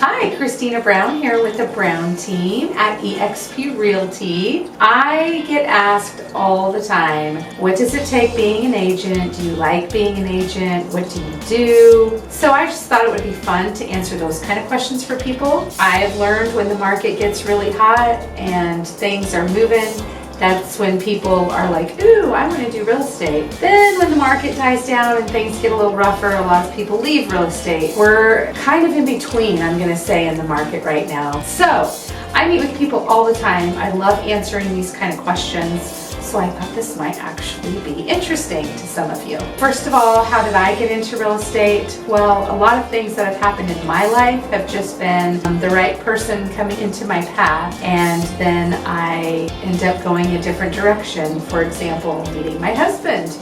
Hi, Christina Brown here with the Brown team at eXp Realty. I get asked all the time, what does it take being an agent? Do you like being an agent? What do you do? So I just thought it would be fun to answer those kind of questions for people. I've learned when the market gets really hot and things are moving, that's when people are like, ooh, I want to do real estate. Then when the market dies down and things get a little rougher, a lot of people leave real estate. We're kind of in between, I'm going to say, in the market right now. So I meet with people all the time. I love answering these kind of questions. So I thought this might actually be interesting to some of you. First of all, how did I get into real estate? Well, a lot of things that have happened in my life have just been the right person coming into my path, and then I end up going a different direction. For example, meeting my husband.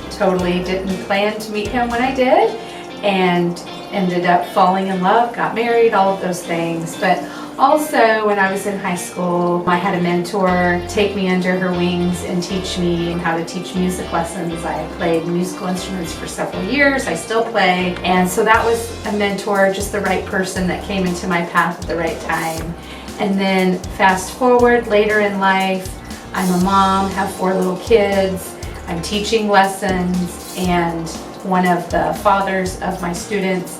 Totally didn't plan to meet him when I did, and ended up falling in love, got married, all of those things. But also, when I was in high school, I had a mentor take me under her wings and teach me how to teach music lessons. I played musical instruments for several years. I still play. And so that was a mentor, just the right person that came into my path at the right time. And then fast forward later in life, I'm a mom, have 4 little kids. I'm teaching lessons, and one of the fathers of my students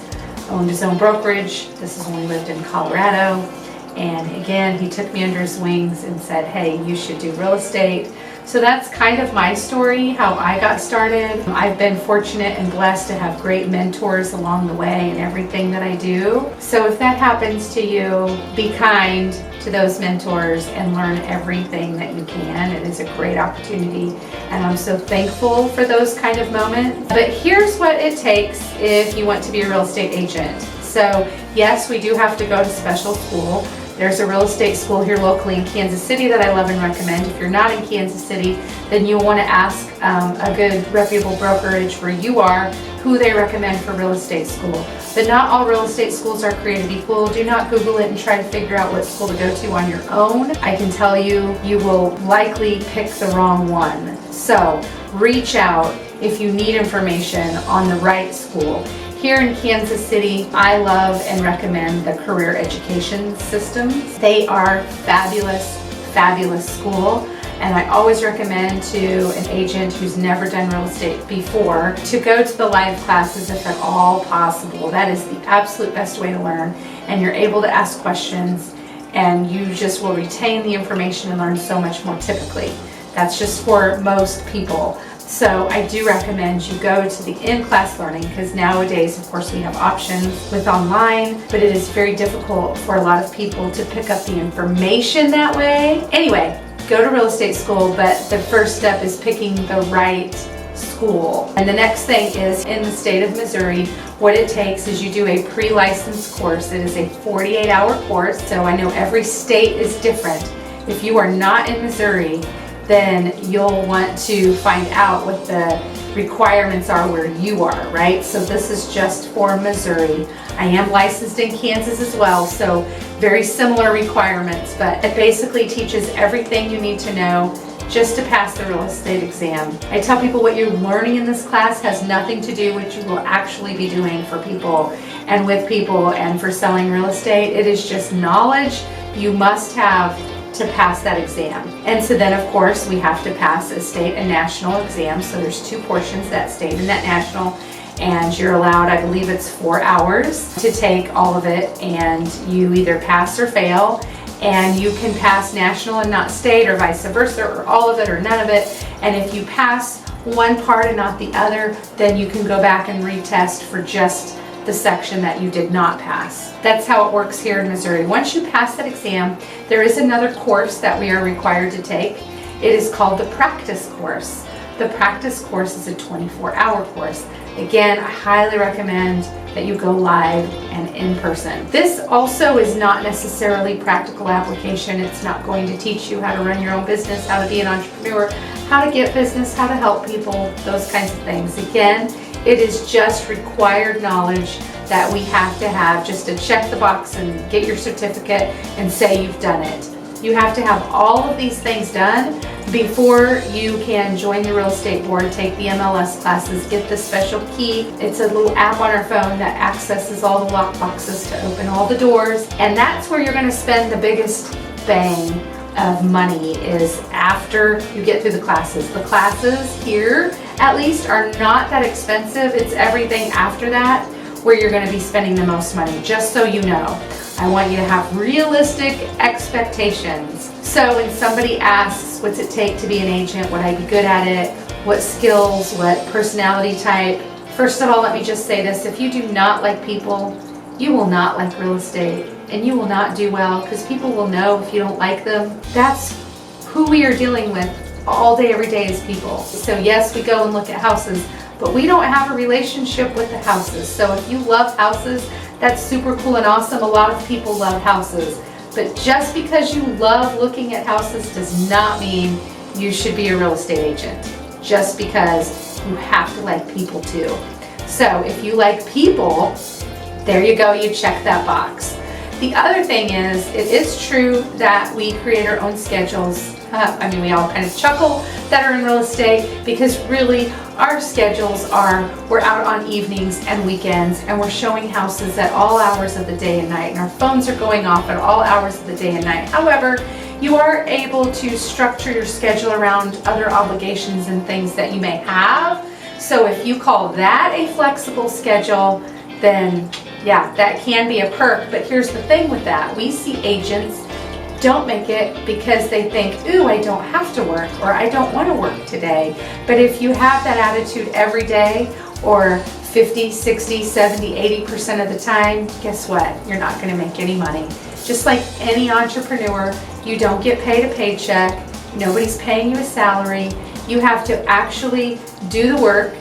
owned his own brokerage. This is when we lived in Colorado. And again, he took me under his wings and said, hey, you should do real estate. So that's kind of my story, how I got started. I've been fortunate and blessed to have great mentors along the way in everything that I do. So if that happens to you, be kind to those mentors and learn everything that you can. It is a great opportunity, and I'm so thankful for those kind of moments. But here's what it takes if you want to be a real estate agent. So yes, we do have to go to special school. There's a real estate school here locally in Kansas City that I love and recommend. If you're not in Kansas City, then you'll want to ask a good reputable brokerage where you are who they recommend for real estate school. But not all real estate schools are created equal. Do not Google it and try to figure out what school to go to on your own. I can tell you, you will likely pick the wrong one. So reach out if you need information on the right school. Here in Kansas City, I love and recommend the career education systems. They are fabulous, fabulous school. And I always recommend to an agent who's never done real estate before to go to the live classes if at all possible. That is the absolute best way to learn. And you're able to ask questions, and you just will retain the information and learn so much more typically. That's just for most people. So I do recommend you go to the in-class learning, because nowadays, of course, we have options with online, but it is very difficult for a lot of people to pick up the information that way. Anyway, go to real estate school, but the first step is picking the right school. And the next thing is, in the state of Missouri, what it takes is you do a pre-licensed course. It is a 48-hour course, so I know every state is different. If you are not in Missouri, then you'll want to find out what the requirements are where you are, right? So this is just for Missouri. I am licensed in Kansas as well, so very similar requirements, but it basically teaches everything you need to know just to pass the real estate exam. I tell people what you're learning in this class has nothing to do with what you will actually be doing for people and with people and for selling real estate. It is just knowledge you must have to pass that exam. And so then, of course, we have to pass a state and national exam. So there's 2 portions, that state and that national, and you're allowed, I believe it's 4 hours to take all of it, and you either pass or fail. And you can pass national and not state, or vice versa, or all of it or none of it. And if you pass one part and not the other, then you can go back and retest for just the section that you did not pass. That's how it works here in Missouri. Once you pass that exam, there is another course that we are required to take. It is called the practice course. The practice course is a 24-hour course. Again, I highly recommend that you go live and in person. This also is not necessarily practical application. It's not going to teach you how to run your own business, how to be an entrepreneur, how to get business, how to help people, those kinds of things. Again, it is just required knowledge that we have to have just to check the box and get your certificate and say you've done it. You have to have all of these things done before you can join the real estate board, take the MLS classes, get the special key. It's a little app on our phone that accesses all the lock boxes to open all the doors. And that's where you're gonna spend the biggest bang of money, is after you get through the classes. The classes here, at least, are not that expensive. It's everything after that where you're gonna be spending the most money, just so you know. I want you to have realistic expectations. So when somebody asks, what's it take to be an agent? Would I be good at it? What skills? What personality type? First of all, let me just say this. If you do not like people, you will not like real estate, and you will not do well, because people will know if you don't like them. That's who we are dealing with all day, every day, is people. So yes, we go and look at houses, but we don't have a relationship with the houses. So if you love houses, that's super cool and awesome. A lot of people love houses. But just because you love looking at houses does not mean you should be a real estate agent. Just because you have to like people too. So if you like people, there you go, you check that box. The other thing is, it is true that we create our own schedules. We all kind of chuckle that are in real estate, because really our schedules are, we're out on evenings and weekends, and we're showing houses at all hours of the day and night, and our phones are going off at all hours of the day and night. However, you are able to structure your schedule around other obligations and things that you may have. So if you call that a flexible schedule, then yeah, that can be a perk. But here's the thing with that. We see agents don't make it because they think, ooh, I don't have to work, or I don't want to work today. But if you have that attitude every day, or 50, 60, 70, 80% of the time, guess what? You're not going to make any money. Just like any entrepreneur, you don't get paid a paycheck. Nobody's paying you a salary. You have to actually do the work,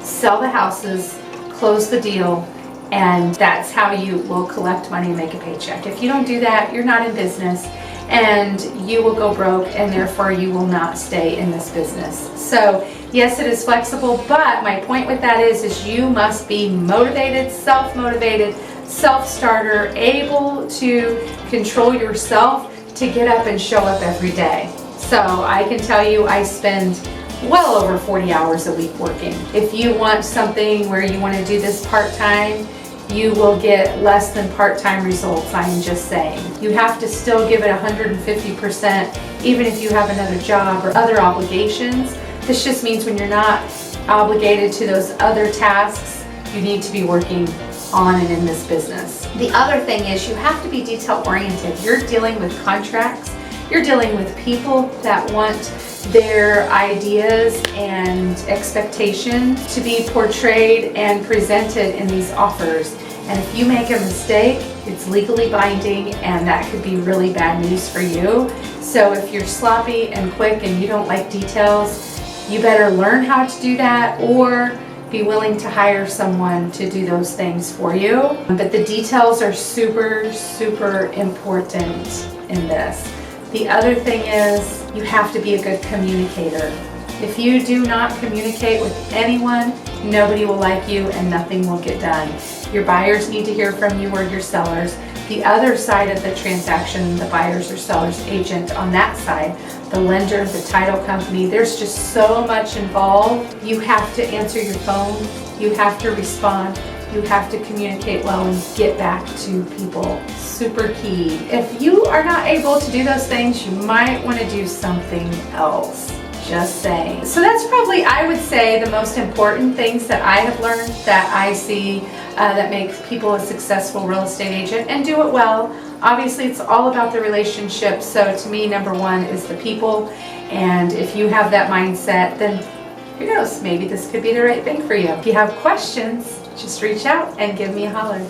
sell the houses, close the deal, and that's how you will collect money and make a paycheck. If you don't do that, you're not in business, and you will go broke, and therefore you will not stay in this business. So yes, it is flexible, but my point with that is you must be motivated, self-motivated, self-starter, able to control yourself to get up and show up every day. So I can tell you, I spend well over 40 hours a week working. If you want something where you want to do this part-time, you will get less than part-time results, I'm just saying. You have to still give it 150%, even if you have another job or other obligations. This just means when you're not obligated to those other tasks, you need to be working on and in this business. The other thing is, you have to be detail-oriented. You're dealing with contracts. You're dealing with people that want their ideas and expectation to be portrayed and presented in these offers. And if you make a mistake, it's legally binding, and that could be really bad news for you. So if you're sloppy and quick and you don't like details, you better learn how to do that, or be willing to hire someone to do those things for you. But the details are super, super important in this. The other thing is, you have to be a good communicator. If you do not communicate with anyone, nobody will like you and nothing will get done. Your buyers need to hear from you, or your sellers. The other side of the transaction, the buyers or sellers agent on that side, the lender, the title company, there's just so much involved. You have to answer your phone. You have to respond. You have to communicate well and get back to people. Super key. If you are not able to do those things, you might want to do something else. Just saying. So that's probably, I would say, the most important things that I have learned, that I see that make people a successful real estate agent and do it well. Obviously, it's all about the relationship. So to me, number one is the people. And if you have that mindset, then who knows, maybe this could be the right thing for you. If you have questions, just reach out and give me a holler.